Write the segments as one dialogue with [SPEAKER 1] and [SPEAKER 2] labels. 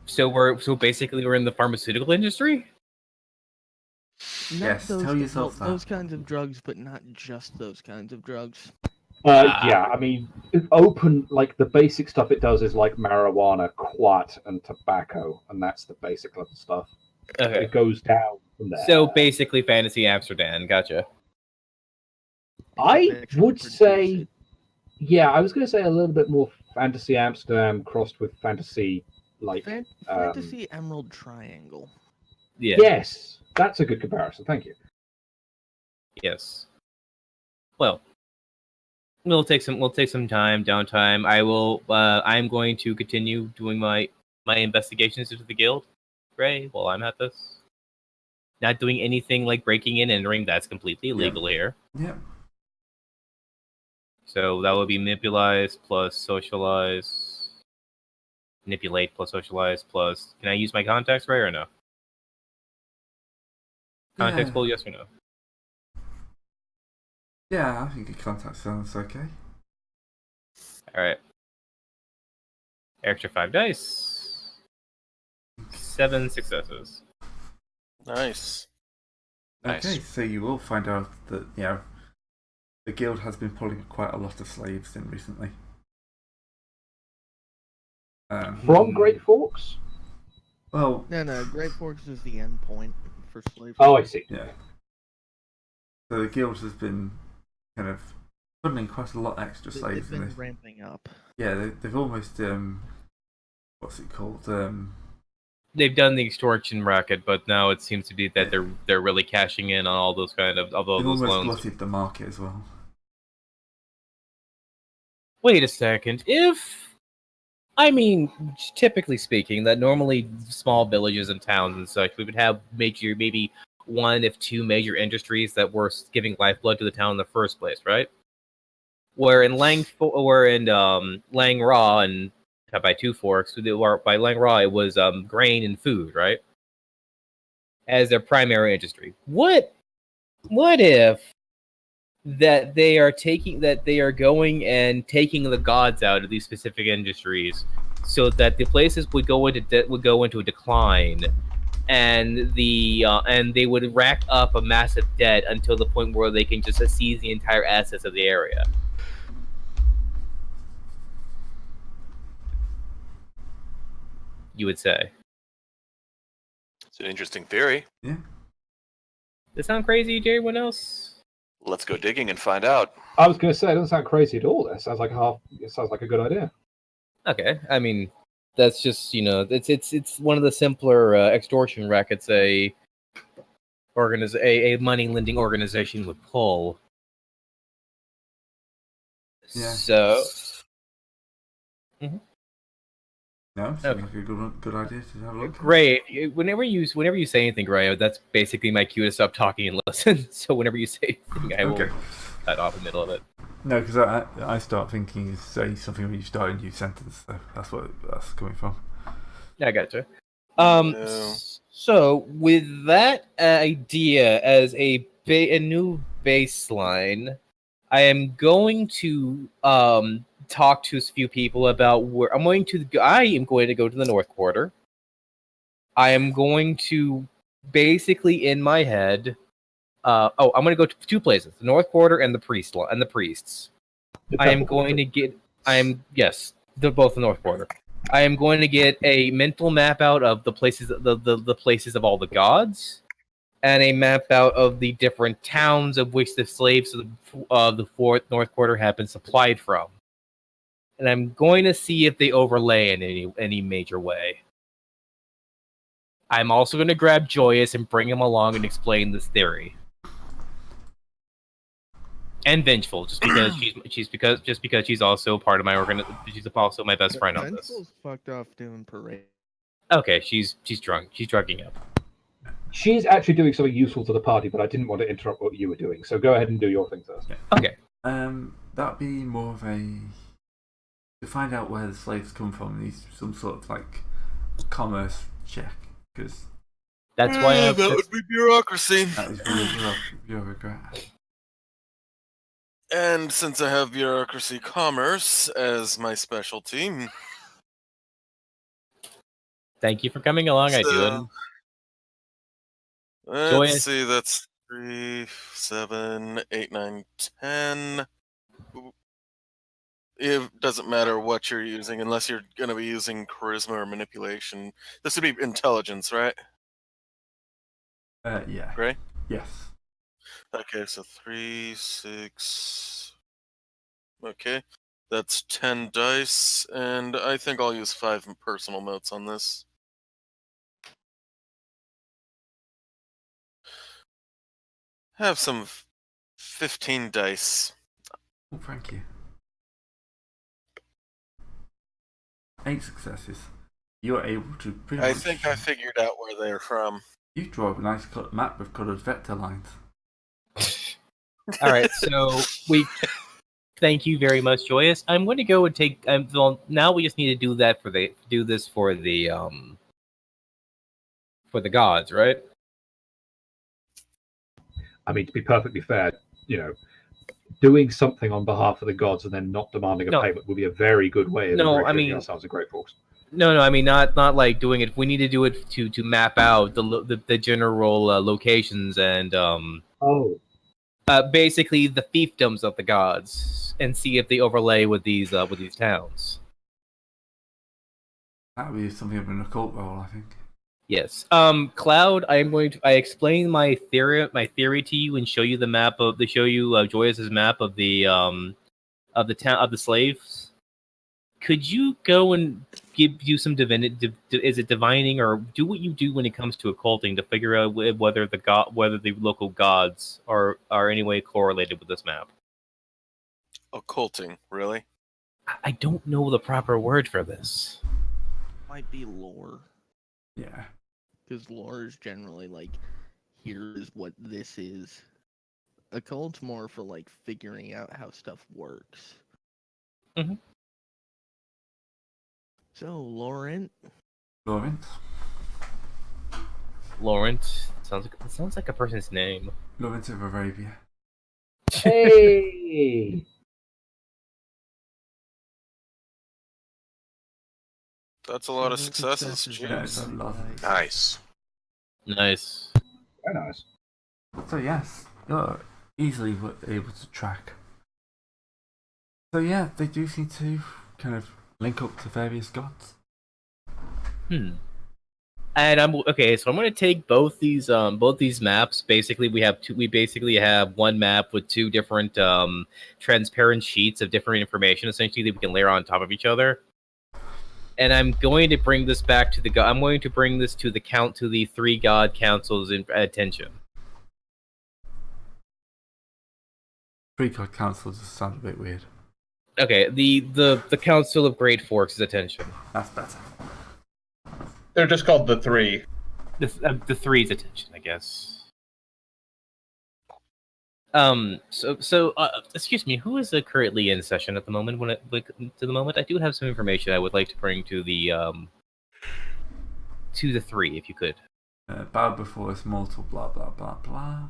[SPEAKER 1] So basically we're in the pharmaceutical industry?
[SPEAKER 2] Yes, tell yourself that.
[SPEAKER 3] Those kinds of drugs, but not just those kinds of drugs.
[SPEAKER 4] Yeah, I mean, open, like, the basic stuff it does is like marijuana, quat, and tobacco, and that's the basic level stuff.
[SPEAKER 1] Okay.
[SPEAKER 4] It goes down from there.
[SPEAKER 1] So basically Fantasy Amsterdam, gotcha.
[SPEAKER 4] I would say, yeah, I was going to say a little bit more Fantasy Amsterdam crossed with Fantasy, like...
[SPEAKER 3] Fantasy Emerald Triangle.
[SPEAKER 1] Yeah.
[SPEAKER 4] Yes, that's a good comparison, thank you.
[SPEAKER 1] Yes. Well, we'll take some downtime. I'm going to continue doing my investigations into the guild, Gray, while I'm at this. Not doing anything like breaking in and entering, that's completely illegal here.
[SPEAKER 2] Yeah.
[SPEAKER 1] So that would be manipulate plus socialize. Manipulate plus socialize plus... Can I use my contacts, Ray, or no? Context pool, yes or no?
[SPEAKER 2] Yeah, I think your contact sounds okay.
[SPEAKER 1] Alright. Extra 5 dice. 7 successes.
[SPEAKER 5] Nice.
[SPEAKER 2] Okay, so you will find out that, the guild has been pulling quite a lot of slaves in recently.
[SPEAKER 4] From Great Forks?
[SPEAKER 2] Well...
[SPEAKER 3] No, Great Forks is the end point for slavery.
[SPEAKER 4] Oh, I see.
[SPEAKER 2] Yeah. So the guild has been kind of putting quite a lot extra slaves.
[SPEAKER 3] They've been ramping up.
[SPEAKER 2] Yeah, they've almost what's it called?
[SPEAKER 1] They've done the extortion racket, but now it seems to be that they're really cashing in on all those kind of all those loans.
[SPEAKER 2] They've almost glutted the market as well.
[SPEAKER 1] Wait a second. I mean, typically speaking, that normally small villages and towns and such, we would have maybe one if two major industries that were giving lifeblood to the town in the first place, right? Where in Lang Ra and by Two Forks, by Lang Ra it was grain and food, right? As their primary industry. What if they are going and taking the gods out of these specific industries, so that the places would go into a decline, and they would rack up a massive debt until the point where they can just seize the entire assets of the area. You would say.
[SPEAKER 5] It's an interesting theory.
[SPEAKER 2] Yeah.
[SPEAKER 1] Does that sound crazy to everyone else?
[SPEAKER 5] Let's go digging and find out.
[SPEAKER 4] I was going to say, it doesn't sound crazy at all. It sounds like a good idea.
[SPEAKER 1] Okay, I mean, that's just, it's one of the simpler extortion rackets a money lending organization would pull.
[SPEAKER 2] Yeah.
[SPEAKER 1] So.
[SPEAKER 2] Mm-hmm. No, seems like a good idea to have a look.
[SPEAKER 1] Great. Whenever you say anything, Gray, that's basically my cue to stop talking and listen. So whenever you say anything, I will cut off in the middle of it.
[SPEAKER 2] No, because I start thinking you say something when you start a new sentence. So that's what that's coming from.
[SPEAKER 1] Yeah, I gotcha. So with that idea as a new baseline, I am going to talk to a few people about where I am going to go to the North Quarter. I am going to basically in my head. I'm going to go to 2 places: the North Quarter and the priests. Yes, they're both the North Quarter. I am going to get a mental map out of the places, the places of all the gods, and a map out of the different towns of which the slaves of the North Quarter have been supplied from. And I'm going to see if they overlay in any major way. I'm also going to grab Joyous and bring him along and explain this theory. And Vengeful, just because she's also part of my she's also my best friend on this.
[SPEAKER 3] Vengeful's fucked off doing parade.
[SPEAKER 1] Okay, she's drunk. She's drugging up.
[SPEAKER 4] She's actually doing something useful to the party, but I didn't want to interrupt what you were doing. So go ahead and do your thing first.
[SPEAKER 1] Okay.
[SPEAKER 2] That'd be more of a to find out where the slaves come from. Needs some sort of like commerce check, because
[SPEAKER 1] that's why
[SPEAKER 5] that would be bureaucracy.
[SPEAKER 2] That is bureaucrat.
[SPEAKER 5] And since I have bureaucracy commerce as my specialty,
[SPEAKER 1] Thank you for coming along. I do.
[SPEAKER 5] So, let's
[SPEAKER 1] Joyous.
[SPEAKER 5] see. That's 3, 7, 8, 9, 10. It doesn't matter what you're using unless you're going to be using charisma or manipulation. This would be intelligence, right?
[SPEAKER 2] Yeah.
[SPEAKER 5] Gray?
[SPEAKER 2] Yes.
[SPEAKER 5] Okay, so 3, 6. Okay, that's 10 dice, and I think I'll use 5 personal notes on this. Have some 15 dice.
[SPEAKER 2] Oh, thank you. 8 successes. You're able to pretty
[SPEAKER 5] I
[SPEAKER 2] much...
[SPEAKER 5] think I figured out where they're from.
[SPEAKER 2] You draw a nice map with coloured vector lines.
[SPEAKER 1] All right, so we thank you very much, Joyous. I'm going to go and take. Well, now we just need to do that for the for the gods, right?
[SPEAKER 4] I mean, to be perfectly fair, doing something on behalf of the gods and then not demanding a payment would be a very good way of ingratiating ourselves in great forks.
[SPEAKER 1] No, I mean not like doing it. We need to do it to map out the general locations and basically the fiefdoms of the gods and see if they overlay with these towns.
[SPEAKER 2] That would be something of an occult role, I think.
[SPEAKER 1] Yes. Cloud, I explain my theory to you and show you the map of Joyous' map of the town of the slaves. Could you go and do some is it divining, or do what you do when it comes to occulting to figure out whether the local gods are any way correlated with this map?
[SPEAKER 5] Occulting, really?
[SPEAKER 1] I don't know the proper word for this.
[SPEAKER 3] Might be lore.
[SPEAKER 2] Yeah.
[SPEAKER 3] Because lore is generally like, here is what this is. Occult's more for like figuring out how stuff works.
[SPEAKER 1] Mm-hmm.
[SPEAKER 3] So, Laurent.
[SPEAKER 2] Laurent
[SPEAKER 1] sounds like a person's name.
[SPEAKER 2] Laurent of Arabia.
[SPEAKER 4] Hey!
[SPEAKER 5] That's a lot of
[SPEAKER 3] 7
[SPEAKER 5] successes.
[SPEAKER 2] Yeah, it's a
[SPEAKER 5] Jeez.
[SPEAKER 2] lot.
[SPEAKER 5] Nice.
[SPEAKER 1] Nice.
[SPEAKER 4] Very nice.
[SPEAKER 2] So yes, you're easily able to track. So yeah, they do seem to kind of link up to various gods.
[SPEAKER 1] And I'm okay. So I'm going to take both these maps. Basically, we basically have one map with two different transparent sheets of different information, essentially, that we can layer on top of each other. And I'm going to bring this back to I'm going to bring this to the three god councils in attention.
[SPEAKER 2] Three god councils just sound a bit weird.
[SPEAKER 1] Okay, the Council of Great Forks' attention.
[SPEAKER 2] That's better.
[SPEAKER 6] They're just called the Three.
[SPEAKER 1] The three's attention, I guess. Excuse me, who is currently in session at the moment? I do have some information I would like to bring to the three, if you could.
[SPEAKER 2] Bow before us mortal, blah blah blah blah.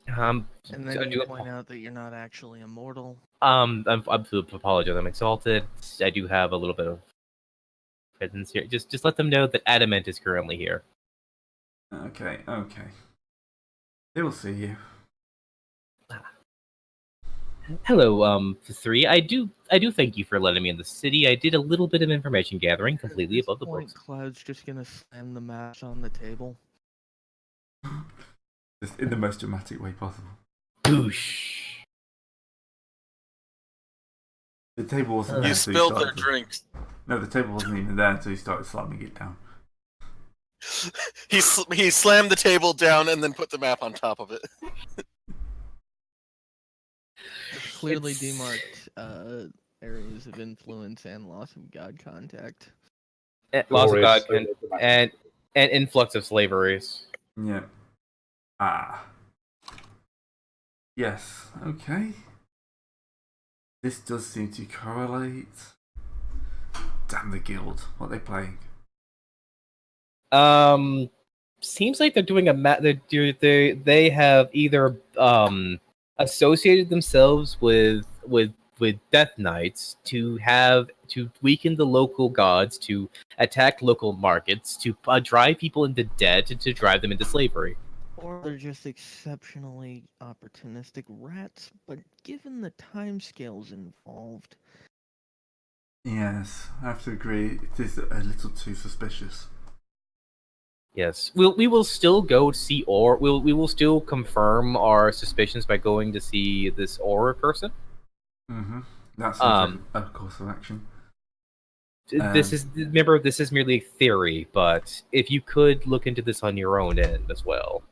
[SPEAKER 3] And then you point out that you're not actually immortal.
[SPEAKER 1] I'm to apologize. I'm exalted. I do have a little bit of presence here. Just let them know that Adamant is currently here.
[SPEAKER 2] Okay. They will see you.
[SPEAKER 1] Hello, the three. I do thank you for letting me in the city. I did a little bit of information gathering, completely above the books.
[SPEAKER 3] Cloud's just gonna slam the maps on the table.
[SPEAKER 2] Just in the most dramatic way possible.
[SPEAKER 1] Boosh.
[SPEAKER 2] The table wasn't there.
[SPEAKER 5] You spilled their drinks.
[SPEAKER 2] No, the table wasn't even there until he started slamming it down.
[SPEAKER 5] He slammed the table down and then put the map on top of it.
[SPEAKER 3] Clearly demarked areas of influence and loss of god contact.
[SPEAKER 1] Loss of god and influx of slaveries.
[SPEAKER 2] Yeah. Yes. Okay. This does seem to correlate. Damn the guild! What are they playing?
[SPEAKER 1] Seems like they're doing they have either associated themselves with Death Knights to weaken the local gods, to attack local markets, to drive people into debt, to drive them into slavery.
[SPEAKER 3] Or they're just exceptionally opportunistic rats, but given the timescales involved,
[SPEAKER 2] Yes, I have to agree. It is a little too suspicious.
[SPEAKER 1] Yes, we will still go see we will still confirm our suspicions by going to see this Aura person.
[SPEAKER 2] Mm-hmm. That's a course of action.
[SPEAKER 1] This is merely a theory, but if you could look into this on your own end as well.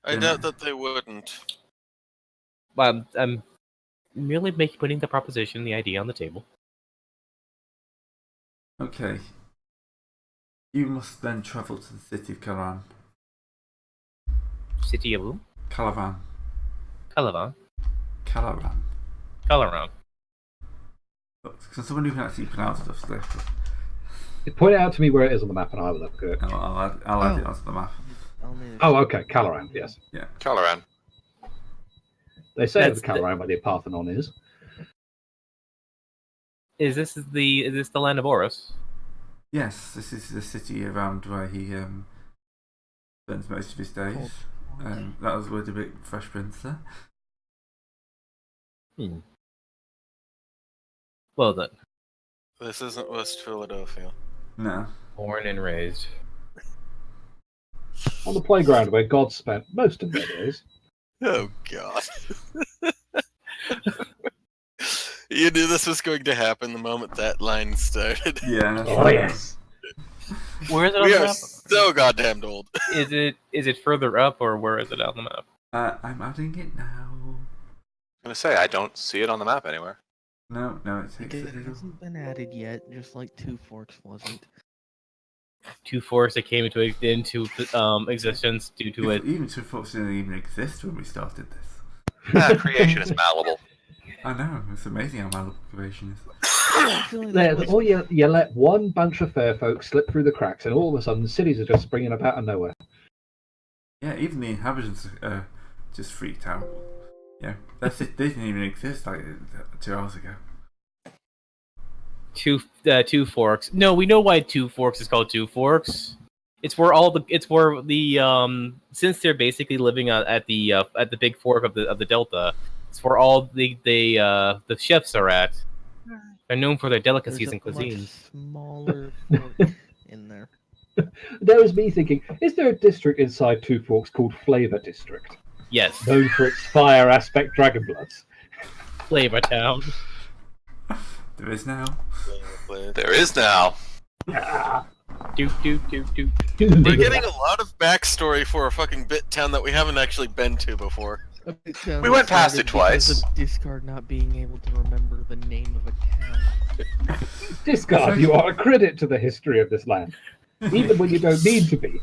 [SPEAKER 5] I doubt that they wouldn't.
[SPEAKER 1] I'm merely putting the proposition, the idea on the table.
[SPEAKER 2] Okay. You must then travel to the city of Calaran.
[SPEAKER 1] City of who?
[SPEAKER 2] Calaran.
[SPEAKER 1] Calavan.
[SPEAKER 2] Calaran.
[SPEAKER 1] Calaran.
[SPEAKER 2] So someone who can actually pronounce stuff.
[SPEAKER 4] Point it out to me where it is on the map, and I will look at it.
[SPEAKER 2] I'll add it onto the map.
[SPEAKER 4] Oh, okay, Calaran, yes.
[SPEAKER 2] Yeah.
[SPEAKER 7] Calaran.
[SPEAKER 4] They say
[SPEAKER 1] That's
[SPEAKER 4] it's Calaran where the Parthenon is.
[SPEAKER 1] Is this the land of Horus?
[SPEAKER 2] Yes, this is the city around where he spends most of his days. That was word a bit Fresh Prince there.
[SPEAKER 1] Well then.
[SPEAKER 5] This isn't West Philadelphia.
[SPEAKER 2] No.
[SPEAKER 1] Born and raised.
[SPEAKER 4] On the playground where God spent most of their days.
[SPEAKER 5] Oh God. You knew this was going to happen the moment that line started.
[SPEAKER 2] Yeah.
[SPEAKER 4] Oh, yes.
[SPEAKER 1] Where is it on
[SPEAKER 5] We
[SPEAKER 1] the
[SPEAKER 5] are
[SPEAKER 1] map?
[SPEAKER 5] so goddamn old.
[SPEAKER 1] Is it further up, or where is it on the map?
[SPEAKER 2] I'm adding it now.
[SPEAKER 7] I'm gonna say I don't see it on the map anywhere.
[SPEAKER 2] No, it takes
[SPEAKER 3] it
[SPEAKER 2] a little.
[SPEAKER 3] hasn't been added yet, just like Two Forks wasn't.
[SPEAKER 1] Two Forks that came into existence due to it.
[SPEAKER 2] Even Two Forks didn't even exist when we started this.
[SPEAKER 7] Creation is malleable.
[SPEAKER 2] I know, it's amazing how malleable creation is.
[SPEAKER 4] You let one bunch of fair folk slip through the cracks, and all of a sudden, cities are just springing up out of nowhere.
[SPEAKER 2] Yeah, even the inhabitants just freaked out. Yeah, they didn't even exist like 2 hours ago.
[SPEAKER 1] Two Forks. No, we know why Two Forks is called Two Forks. It's where since they're basically living at the big fork of the delta. It's where all the chefs are at. They're known for their delicacies and cuisines.
[SPEAKER 3] Much smaller fork in there.
[SPEAKER 4] There was me thinking, is there a district inside Two Forks called Flavor District?
[SPEAKER 1] Yes.
[SPEAKER 4] Known for its fire aspect Dragonbloods.
[SPEAKER 1] Flavor Town.
[SPEAKER 2] There is now.
[SPEAKER 7] There is now.
[SPEAKER 1] Doop.
[SPEAKER 5] We're getting a lot of backstory for a fucking bit town that we haven't actually been to before.
[SPEAKER 7] We went past it twice.
[SPEAKER 3] Because of Discard not being able to remember the name of a town.
[SPEAKER 4] Discard, you are a credit to the history of this land. Even when you don't need to be.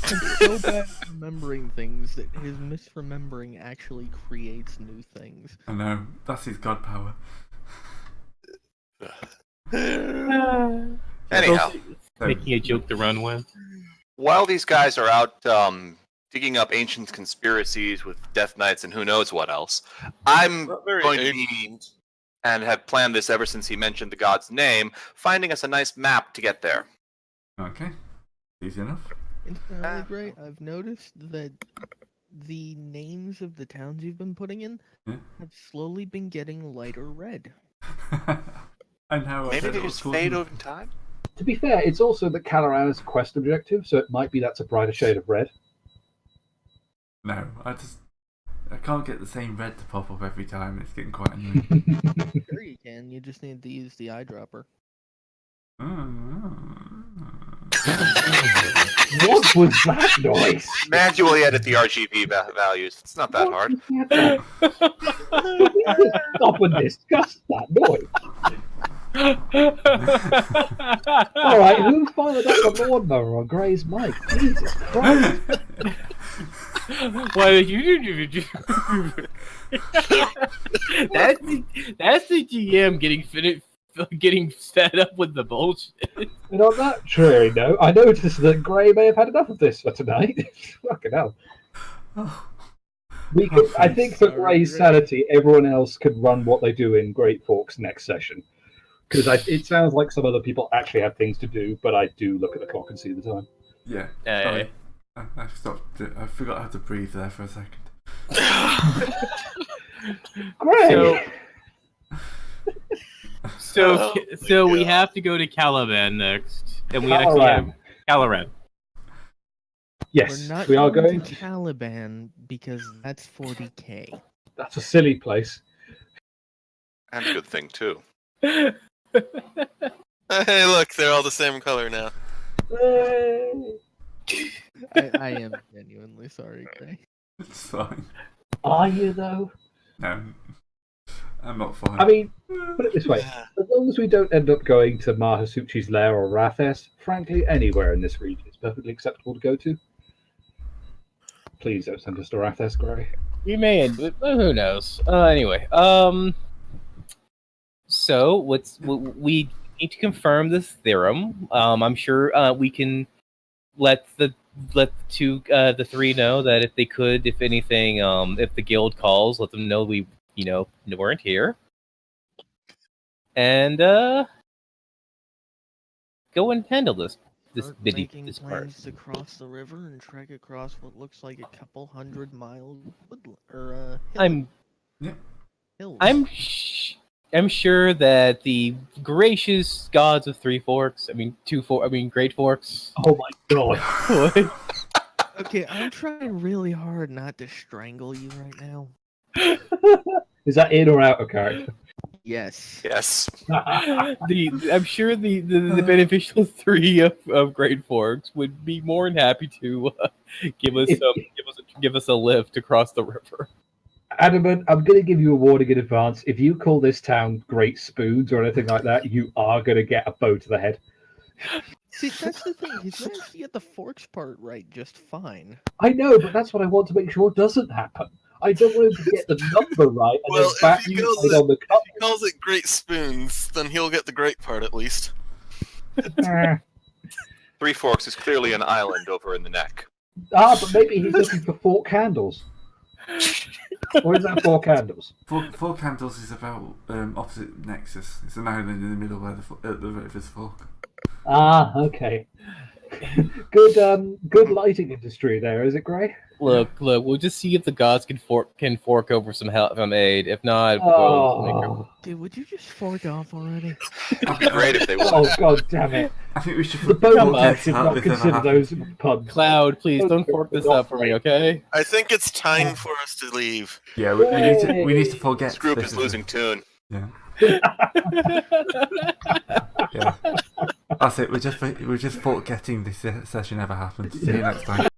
[SPEAKER 3] He's so bad at remembering things that his misremembering actually creates new things.
[SPEAKER 2] I know, that's his god power.
[SPEAKER 7] Anyhow,
[SPEAKER 1] Making a joke to run with.
[SPEAKER 7] while these guys are out digging up ancient conspiracies with Death Knights and who knows what else, I'm
[SPEAKER 5] Not very
[SPEAKER 7] going to
[SPEAKER 5] ancient.
[SPEAKER 7] be, and have planned this ever since he mentioned the god's name, finding us a nice map to get there.
[SPEAKER 2] Okay, easy enough.
[SPEAKER 3] Incidentally, Gray, I've noticed that the names of the towns you've been putting in have slowly been getting lighter red.
[SPEAKER 2] And how
[SPEAKER 7] Maybe they just fade over time?
[SPEAKER 4] To be fair, it's also that Calaran is a quest objective, so it might be that's a brighter shade of red.
[SPEAKER 2] No, I can't get the same red to pop up every time. It's getting quite annoying.
[SPEAKER 3] Sure you can, you just need to use the eyedropper.
[SPEAKER 4] What was that noise?
[SPEAKER 7] Manually edit the RGB values. It's not that hard.
[SPEAKER 4] Stop and discuss that noise. Alright, who fired up the lawnmower on Gray's mic? Jesus Christ.
[SPEAKER 1] Why did you do? That's the GM getting fed up with the bullshit.
[SPEAKER 4] And on that cheery note, I noticed that Gray may have had enough of this for tonight. Fucking hell.
[SPEAKER 2] Oh.
[SPEAKER 4] We could, I think for Gray's sanity, everyone else could run what they do in Great Forks next session. Because it sounds like some other people actually have things to do, but I do look at the clock and see the time.
[SPEAKER 2] Yeah.
[SPEAKER 1] Hey.
[SPEAKER 2] Sorry. I stopped. I forgot how to breathe there for a second.
[SPEAKER 4] Great!
[SPEAKER 1] So we have to go to Caliban next. And we actually have Caloran.
[SPEAKER 4] Yes,
[SPEAKER 3] We're not
[SPEAKER 4] we are
[SPEAKER 3] going
[SPEAKER 4] going
[SPEAKER 3] to Caliban because that's 40k.
[SPEAKER 4] That's a silly place.
[SPEAKER 7] And a good thing too.
[SPEAKER 5] Hey, look, they're all the same color now.
[SPEAKER 3] I am genuinely sorry, Gray.
[SPEAKER 2] It's fine.
[SPEAKER 4] Are you, though?
[SPEAKER 2] No, I'm not fine.
[SPEAKER 4] I mean, put it this way. As long as we don't end up going to Mahasuchi's lair or Rathes, frankly, anywhere in this region is perfectly acceptable to go to. Please don't send us to Rathes, Gray.
[SPEAKER 1] We may, but who knows? Anyway, so we need to confirm this theorem. I'm sure we can let the three know that if they could, if anything, if the guild calls, let them know we weren't here, and go and handle this
[SPEAKER 3] Start
[SPEAKER 1] bitty
[SPEAKER 3] making
[SPEAKER 1] this part.
[SPEAKER 3] plans to cross the river and trek across what looks like a couple 100-mile hills.
[SPEAKER 1] I'm sure that the gracious gods of Great Forks.
[SPEAKER 4] Oh my god.
[SPEAKER 3] Okay, I'm trying really hard not to strangle you right now.
[SPEAKER 4] Is that in or out of character?
[SPEAKER 3] Yes.
[SPEAKER 7] Yes.
[SPEAKER 1] I'm sure the beneficial three of Great Forks would be more than happy to give us a lift across the river.
[SPEAKER 4] Adamant, I'm going to give you a warning in advance. If you call this town Great Spoons or anything like that, you are going to get a bow to the head.
[SPEAKER 3] See, that's the thing. He's managed to get the forks part right just fine.
[SPEAKER 4] I know, but that's what I want to make sure doesn't happen. I don't want him to get the number right and
[SPEAKER 5] Well,
[SPEAKER 4] then back
[SPEAKER 5] if he
[SPEAKER 4] you
[SPEAKER 5] calls
[SPEAKER 4] on the
[SPEAKER 5] If
[SPEAKER 4] cup.
[SPEAKER 5] he calls it Great Spoons, then he'll get the great part at least.
[SPEAKER 7] Three Forks is clearly an island over in the neck.
[SPEAKER 4] But maybe he's looking for 4 candles. Or is that 4 candles?
[SPEAKER 2] Four Candles is about opposite Nexus. It's an island in the middle where the river's fork.
[SPEAKER 4] Okay. Good lighting industry there, is it, Gray?
[SPEAKER 1] Look, we'll just see if the gods can fork over some help from aid. If not,
[SPEAKER 3] Dude, would you just fork off already?
[SPEAKER 7] It'd be great if they would.
[SPEAKER 4] Oh god damn it.
[SPEAKER 2] I think we should
[SPEAKER 4] The
[SPEAKER 2] put
[SPEAKER 4] bonus should not consider those puns.
[SPEAKER 1] Cloud, please don't fork this up for me, okay?
[SPEAKER 5] I think it's time for us to leave.
[SPEAKER 2] Yeah, we need to forget.
[SPEAKER 7] This group
[SPEAKER 2] this
[SPEAKER 7] is losing tune.
[SPEAKER 2] Yeah. Yeah. That's it. We're just forgetting this session ever happened. See you next time.